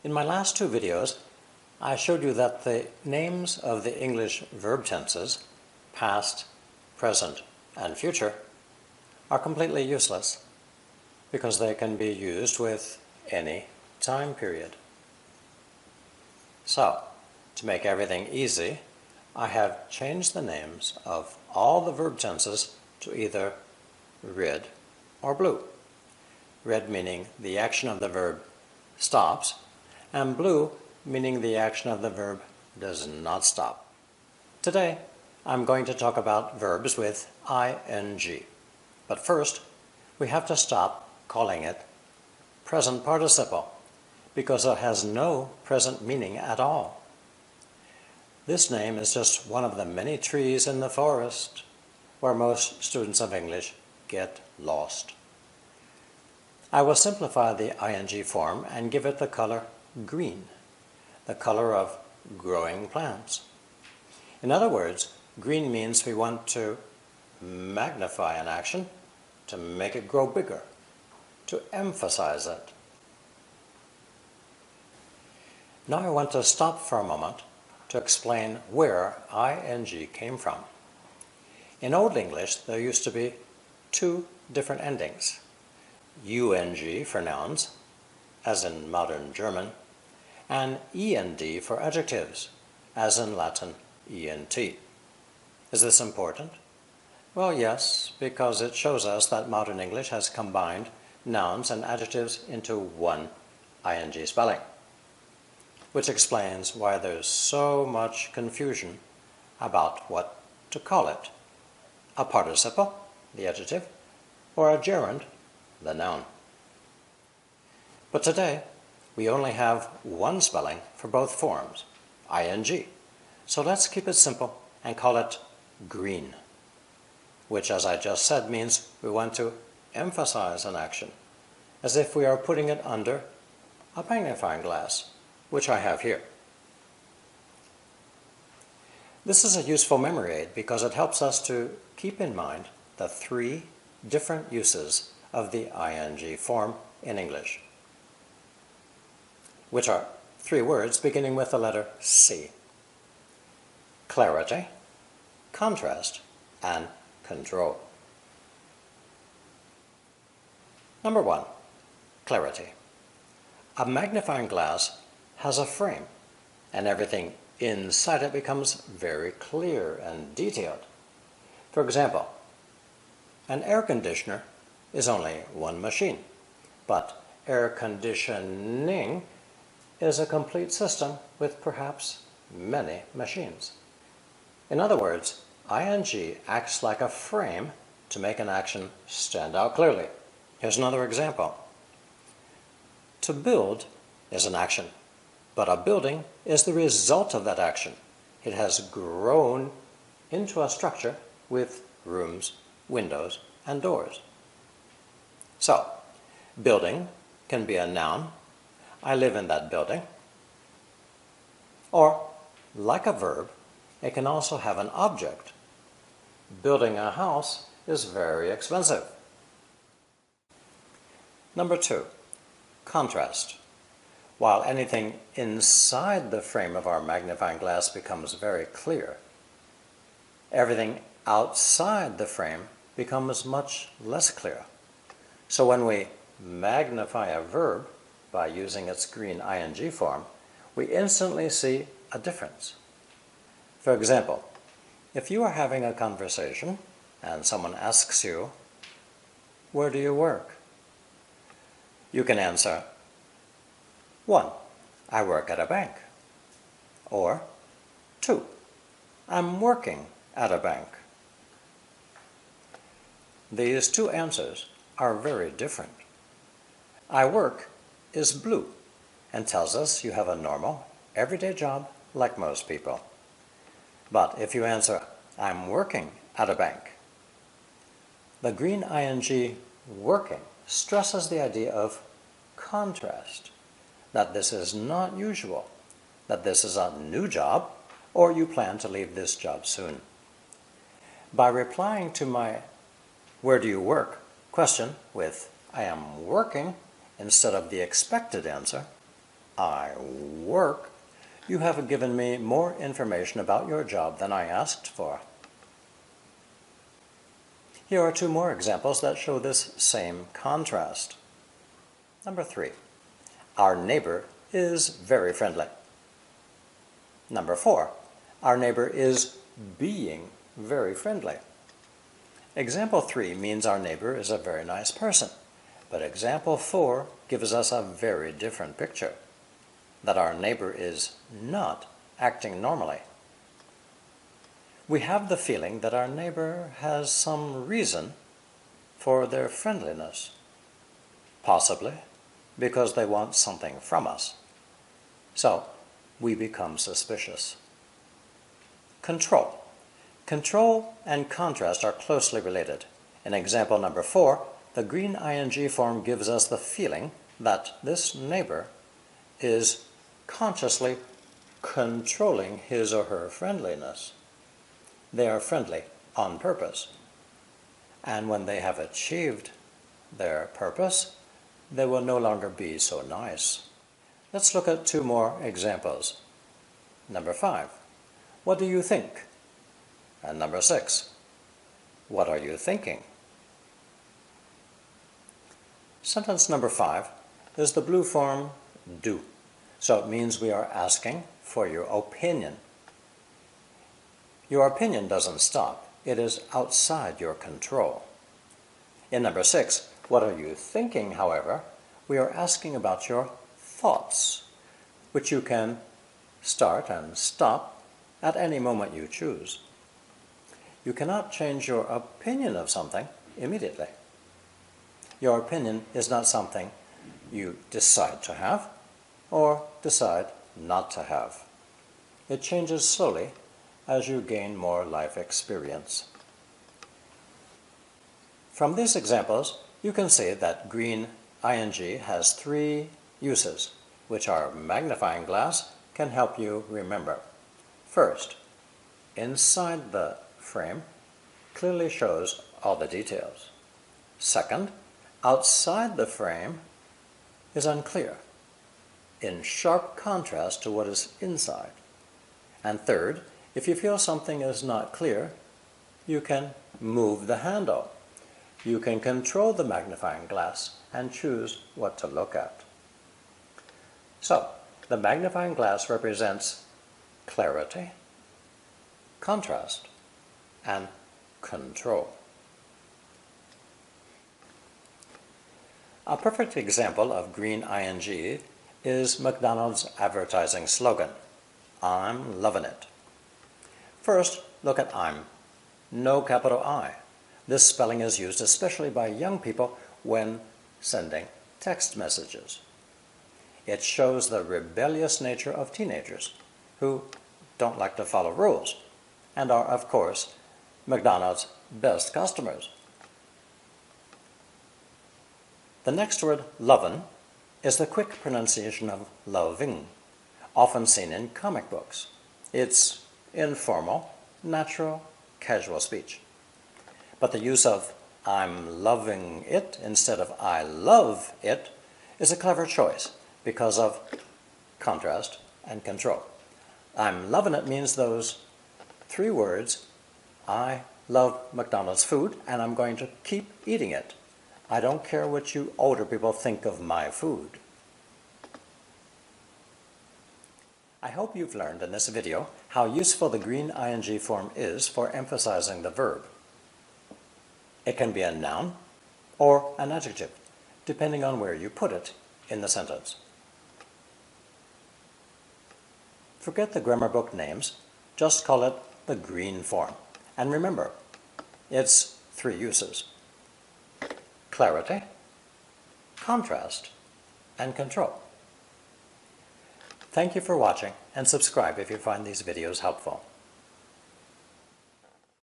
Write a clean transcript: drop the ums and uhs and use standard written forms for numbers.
In my last two videos, I showed you that the names of the English verb tenses, past, present, and future, are completely useless because they can be used with any time period. So, to make everything easy, I have changed the names of all the verb tenses to either red or blue. Red meaning the action of the verb stops, and blue meaning the action of the verb does not stop. Today, I'm going to talk about verbs with ing. But first, we have to stop calling it present participle because it has no present meaning at all. This name is just one of the many trees in the forest where most students of English get lost. I will simplify the ing form and give it the color green, the color of growing plants. In other words, green means we want to magnify an action, to make it grow bigger, to emphasize it. Now I want to stop for a moment to explain where ing came from. In Old English, there used to be two different endings. ung for nouns, as in modern German, and end for adjectives, as in Latin ent. Is this important? Well, yes, because it shows us that modern English has combined nouns and adjectives into one ing spelling, which explains why there's so much confusion about what to call it: a participle, the adjective, or a gerund, the noun. But today, we only have one spelling for both forms, ing. So let's keep it simple and call it green, which, as I just said, means we want to emphasize an action, as if we are putting it under a magnifying glass, which I have here. This is a useful memory aid because it helps us to keep in mind the three different uses of the ing form in English, which are three words beginning with the letter C: clarity, contrast, and control. Number one, clarity. A magnifying glass has a frame, and everything inside it becomes very clear and detailed. For example, an air conditioner is only one machine, but air conditioning is a complete system with perhaps many machines. In other words, ing acts like a frame to make an action stand out clearly. Here's another example. To build is an action, but a building is the result of that action. It has grown into a structure with rooms, windows, and doors. So, building can be a noun: I live in that building. Or, like a verb, it can also have an object. Building a house is very expensive. Number two, contrast. While anything inside the frame of our magnifying glass becomes very clear, everything outside the frame becomes much less clear. So when we magnify a verb by using its green ing form, we instantly see a difference. For example, if you are having a conversation and someone asks you, "Where do you work?" you can answer, 1. I work at a bank. Or 2. I'm working at a bank. These two answers are very different. I work is blue and tells us you have a normal, everyday job like most people. But if you answer, I'm working at a bank, the green ing working stresses the idea of contrast, that this is not usual, that this is a new job, or you plan to leave this job soon. By replying to my "Where do you work?" question with "I am working" instead of the expected answer, I work, you have given me more information about your job than I asked for. Here are two more examples that show this same contrast. Number 3, our neighbor is very friendly. Number 4, our neighbor is being very friendly. Example 3 means our neighbor is a very nice person, but example 4 gives us a very different picture, that our neighbor is not acting normally. We have the feeling that our neighbor has some reason for their friendliness, possibly because they want something from us. So we become suspicious. Control. Control and contrast are closely related. In example number 4, the green ing form gives us the feeling that this neighbor is consciously controlling his or her friendliness. They are friendly on purpose. And when they have achieved their purpose, they will no longer be so nice. Let's look at two more examples. Number 5, what do you think? And number 6, what are you thinking? Sentence number 5 is the blue form do. So it means we are asking for your opinion. Your opinion doesn't stop. It is outside your control. In number 6, what are you thinking, however, we are asking about your thoughts, which you can start and stop at any moment you choose. You cannot change your opinion of something immediately. Your opinion is not something you decide to have or decide not to have. It changes slowly as you gain more life experience. From these examples, you can see that green ing has 3 uses, which our magnifying glass can help you remember. First, inside the frame clearly shows all the details. Second, outside the frame is unclear, in sharp contrast to what is inside. And third, if you feel something is not clear, you can move the handle. You can control the magnifying glass and choose what to look at. So, the magnifying glass represents clarity, contrast, and control. A perfect example of green ing is McDonald's advertising slogan, "I'm loving it." First, look at I'm. No capital I. This spelling is used especially by young people when sending text messages. It shows the rebellious nature of teenagers who don't like to follow rules and are, of course, McDonald's best customers. The next word, lovin', is the quick pronunciation of loving, often seen in comic books. It's informal, natural, casual speech. But the use of I'm loving it instead of I love it is a clever choice because of contrast and control. I'm loving it means those 3 words, I love McDonald's food and I'm going to keep eating it. I don't care what you older people think of my food. I hope you've learned in this video how useful the green ing form is for emphasizing the verb. It can be a noun or an adjective, depending on where you put it in the sentence. Forget the grammar book names, just call it the green form. And remember, it's 3 uses: clarity, contrast, and control. Thank you for watching, and subscribe if you find these videos helpful.